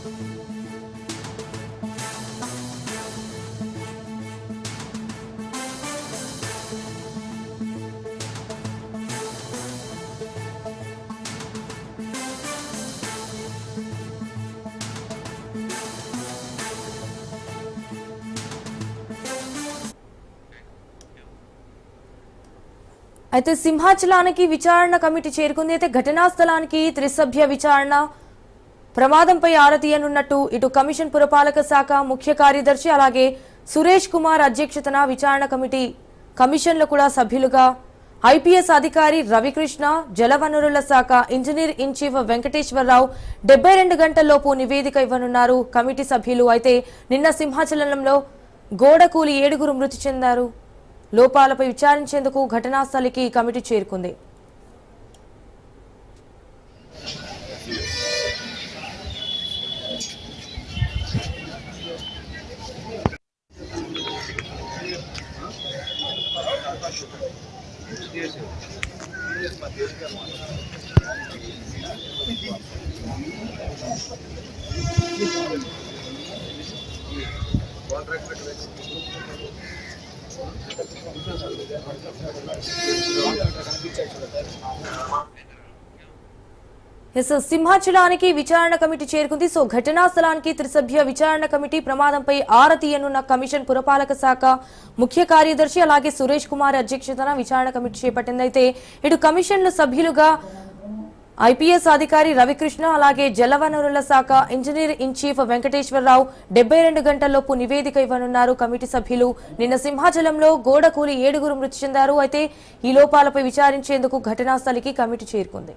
అయితే సింహాచలానికి విచారణ కమిటీ చేరుకుంది. అయితే ఘటనా స్థలానికి త్రిసభ్య విచారణ ప్రమాదంపై ఆరా తీయనున్నట్టు ఇటు కమిషన్ పురపాలక శాఖ ముఖ్య కార్యదర్శి అలాగే సురేష్ కుమార్ అధ్యక్షతన విచారణ కమిటీ కమిషన్లో కూడా సభ్యులుగా ఐపీఎస్ అధికారి రవికృష్ణ, జలవనరుల శాఖ ఇంజనీర్ ఇన్ చీఫ్ వెంకటేశ్వరరావు 72 గంటల్లోపు నివేదిక ఇవ్వనున్నారు కమిటీ సభ్యులు. అయితే నిన్న సింహాచలంలో గోడ కూలి 7 మృతి చెందారు. లోపాలపై విచారించేందుకు ఘటనా స్థలికి కమిటీ చేరుకుంది. సింహాచలానికి విచారణ కమిటీ చేరుకుంది. సో ఘటనా స్థలానికి త్రిసభ్య విచారణ కమిటీ ప్రమాదంపై ఆరా తీయనున్న కమిషన్ పురపాలక శాఖ ముఖ్య కార్యదర్శి అలాగే సురేష్ కుమార్ అధ్యక్షతన విచారణ కమిటీ చేపట్టింది. అయితే ఇటు కమిషన్ల సభ్యులుగా ఐపీఎస్ అధికారి రవికృష్ణ అలాగే జలవనరుల శాఖ ఇంజనీర్ ఇన్ చీఫ్ వెంకటేశ్వరరావు 72 గంటల్లోపు నివేదిక ఇవ్వనున్నారు కమిటీ సభ్యులు. నిన్న సింహాచలంలో గోడ కూలి 7 మృతి చెందారు. అయితే ఈ లోపాలపై విచారించేందుకు ఘటనా స్థలికి కమిటీ చేరుకుంది.